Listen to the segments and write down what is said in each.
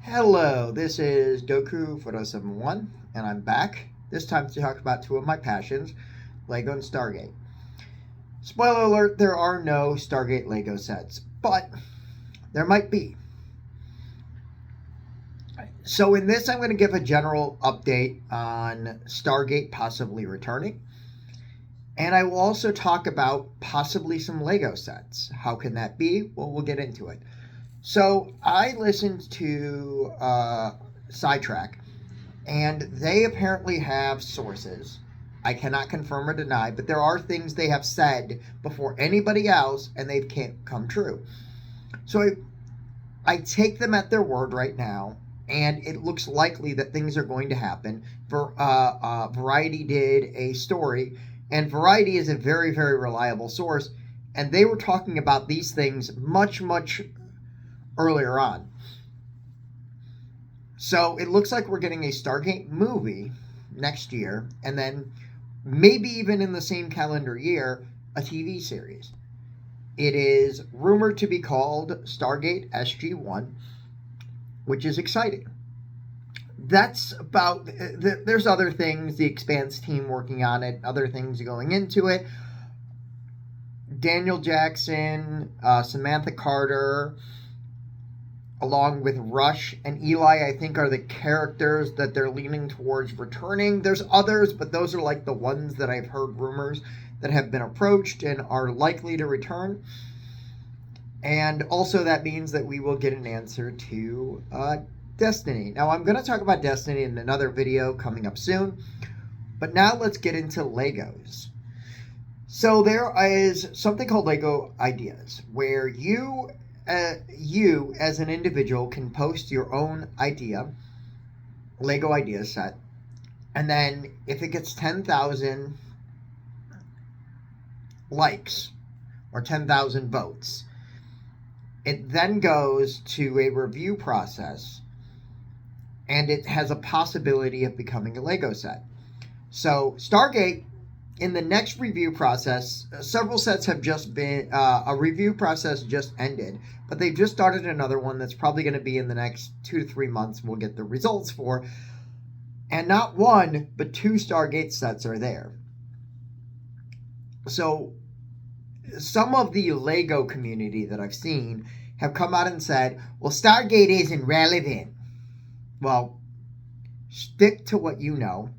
Hello, this is Goku Photo 71, and I'm back, this time to talk about two of my passions, Lego and Stargate. Spoiler alert, there are no Stargate Lego sets, but there might be. So in this, I'm going to give a general update on Stargate possibly returning, and I will also talk about possibly some Lego sets. How can that be? Well, we'll get into it. So I listened to Sidetrack, and they apparently have sources. I cannot confirm or deny, but there are things they have said before anybody else, and they can't come true. So I take them at their word right now, and it looks likely that things are going to happen. Variety did a story, and Variety is a very, very reliable source, and they were talking about these things much, much earlier on. So it looks like we're getting a Stargate movie next year, and then maybe even in the same calendar year, a TV series. It is rumored to be called Stargate SG-1, which is exciting. That's about, there's other things, the Expanse team working on it, other things going into it. Daniel Jackson, Samantha Carter, along with Rush and Eli, I think are the characters that they're leaning towards returning. There's others, but those are like the ones that I've heard rumors that have been approached and are likely to return. And also that means that we will get an answer to Destiny. Now I'm going to talk about Destiny in another video coming up soon, but now let's get into Legos. So there is something called Lego Ideas, where you as an individual can post your own idea, Lego Ideas set, and then if it gets 10,000 likes or 10,000 votes, it then goes to a review process, and it has a possibility of becoming a Lego set. So Stargate, in the next review process, several sets have just been, a review process just ended, but they've just started another one that's probably going to be in the next 2 to 3 months we'll get the results for. And not one, but 2 Stargate sets are there. So some of the Lego community that I've seen have come out and said, well, Stargate isn't relevant. Well, stick to what you know.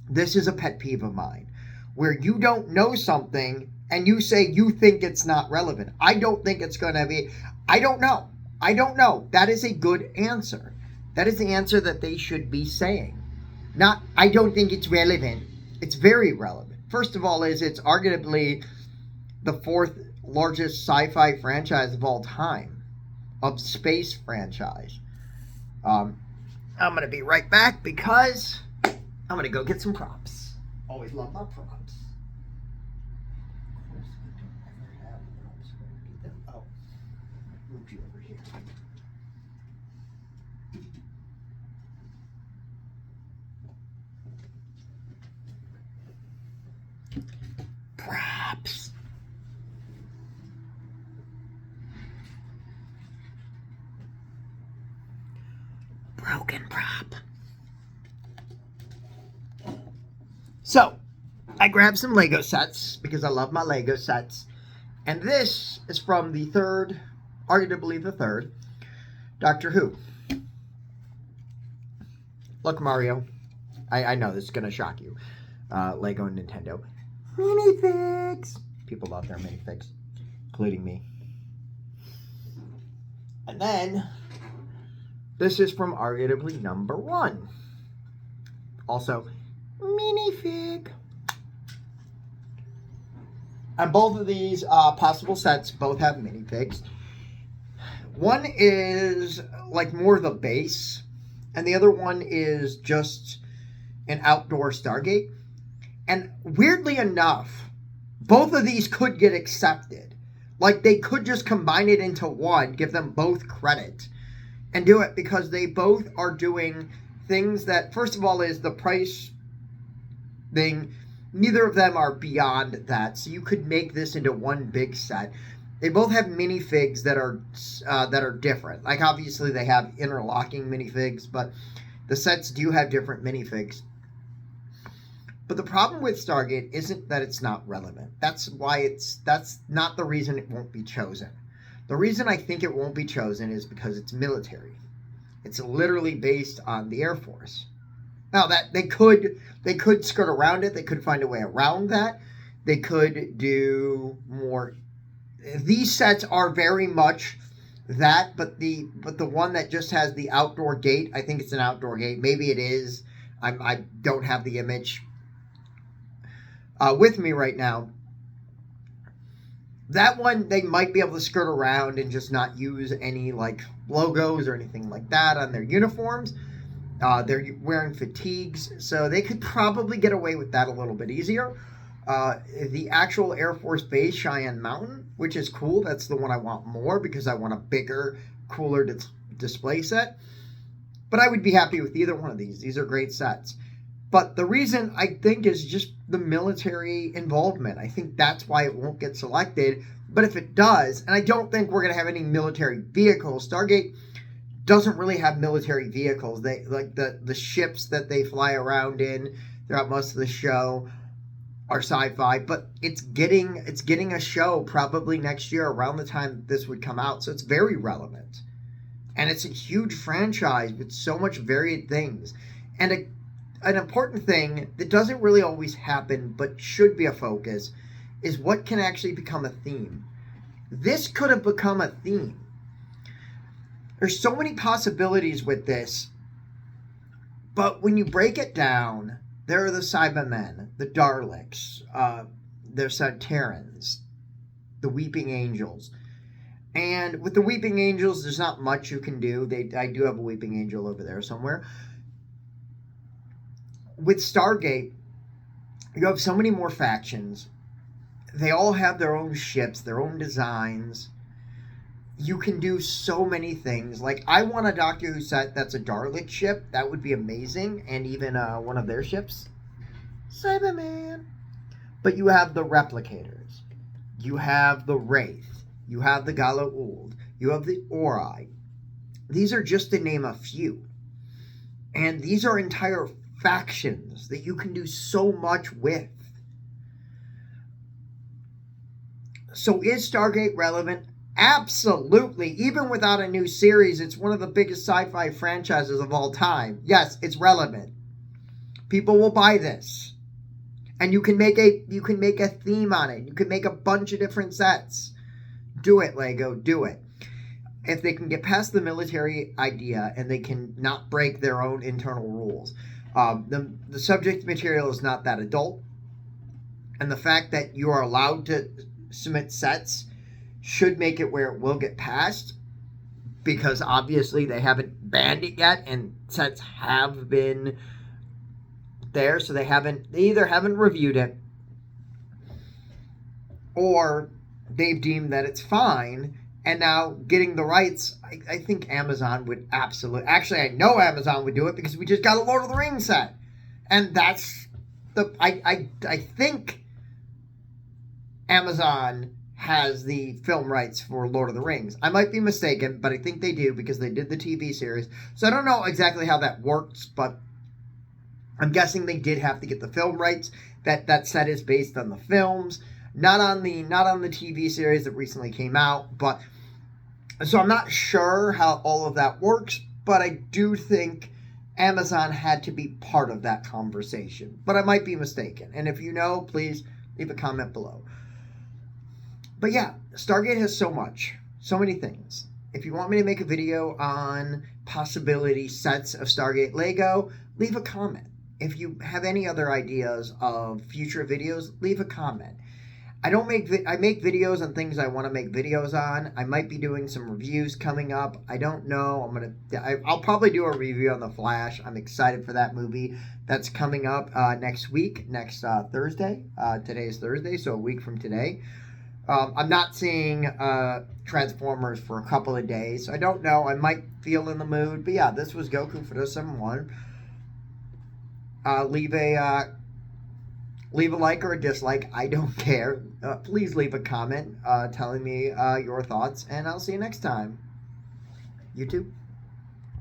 This is a pet peeve of mine, where you don't know something and you say you think it's not relevant. I don't think it's going to be. I don't know. I don't know. That is a good answer. That is the answer that they should be saying. Not, I don't think it's relevant. It's very relevant. First of all, it's arguably the 4th largest sci-fi franchise of all time, of space franchise. I'm going to be right back because I'm going to go get some props. Always love my props. Of course, I don't ever have props. Where did I get them? Oh, moved you over here. Props. Broken prop. So, I grabbed some Lego sets because I love my Lego sets. And this is from the third, arguably the third, Doctor Who. Look, Mario. I know this is going to shock you. Lego and Nintendo. Minifigs. People love their minifigs, including me. And then, this is from arguably number 1. Also, minifig. And both of these possible sets both have minifigs. One is like more the base, and the other one is just an outdoor Stargate. And weirdly enough, both of these could get accepted. Like, they could just combine it into one, give them both credit, and do it, because they both are doing things that, first of all, is the price thing. Neither of them are beyond that, so you could make this into one big set. They both have minifigs that are different. Like obviously they have interlocking minifigs, but the sets do have different minifigs. But the problem with Stargate isn't that it's not relevant. That's not the reason it won't be chosen. The reason I think it won't be chosen is because it's military. It's literally based on the Air Force. Now that they could skirt around it, they could find a way around that. They could do more. These sets are very much that, but the one that just has the outdoor gate, I think it's an outdoor gate. Maybe it is. I don't have the image with me right now. That one, they might be able to skirt around and just not use any like logos or anything like that on their uniforms. They're wearing fatigues, so they could probably get away with that a little bit easier. The actual Air Force Base, Cheyenne Mountain, which is cool. That's the one I want more because I want a bigger, cooler display set. But I would be happy with either one of these. These are great sets. But the reason I think is just the military involvement. I think that's why it won't get selected. But if it does, and I don't think we're going to have any military vehicles, Stargate doesn't really have military vehicles. They like the ships that they fly around in throughout most of the show are sci-fi, but it's getting a show probably next year around the time this would come out. So it's very relevant. And it's a huge franchise with so much varied things. And an important thing that doesn't really always happen but should be a focus is what can actually become a theme. This could have become a theme. There's so many possibilities with this, but when you break it down, there are the Cybermen, the Daleks, the Sartarans, the Weeping Angels. And with the Weeping Angels, there's not much you can do. I do have a Weeping Angel over there somewhere. With Stargate, you have so many more factions. They all have their own ships, their own designs. You can do so many things. Like, I want a Doctor Who set that's a Dalek ship. That would be amazing. And even one of their ships. Cyberman. But you have the Replicators. You have the Wraith. You have the Gala-Uld. You have the Ori. These are just to name a few. And these are entire factions that you can do so much with. So is Stargate relevant? Absolutely. Even without a new series, it's one of the biggest sci-fi franchises of all time. Yes, it's relevant. People will buy this. And you can make a theme on it. You can make a bunch of different sets. Do it, Lego. Do it. If they can get past the military idea and they can not break their own internal rules. The subject material is not that adult. And the fact that you are allowed to submit sets should make it where it will get passed, because obviously they haven't banned it yet and sets have been there, so they either haven't reviewed it or they've deemed that it's fine. And now getting the rights, I think Amazon would absolutely... Actually, I know Amazon would do it because we just got a Lord of the Rings set. And that's the... I think Amazon has the film rights for Lord of the Rings. I might be mistaken, but I think they do because they did the TV series. So I don't know exactly how that works, but I'm guessing they did have to get the film rights. That set is based on the films, not on the TV series that recently came out, but... So I'm not sure how all of that works, but I do think Amazon had to be part of that conversation. But I might be mistaken. And if you know, please leave a comment below. But yeah, Stargate has so many things. If you want me to make a video on possibility sets of Stargate Lego, leave a comment. If you have any other ideas of future videos, leave a comment. I make videos on things I want to make videos on. I might be doing some reviews coming up. I don't know. I'll probably do a review on The Flash. I'm excited for that movie. That's coming up next week, next Thursday. Today is Thursday, so a week from today. I'm not seeing Transformers for a couple of days. So I don't know. I might feel in the mood. But yeah, this was Goku for 071. Leave a like or a dislike. I don't care. please leave a comment telling me your thoughts, and I'll see you next time. YouTube.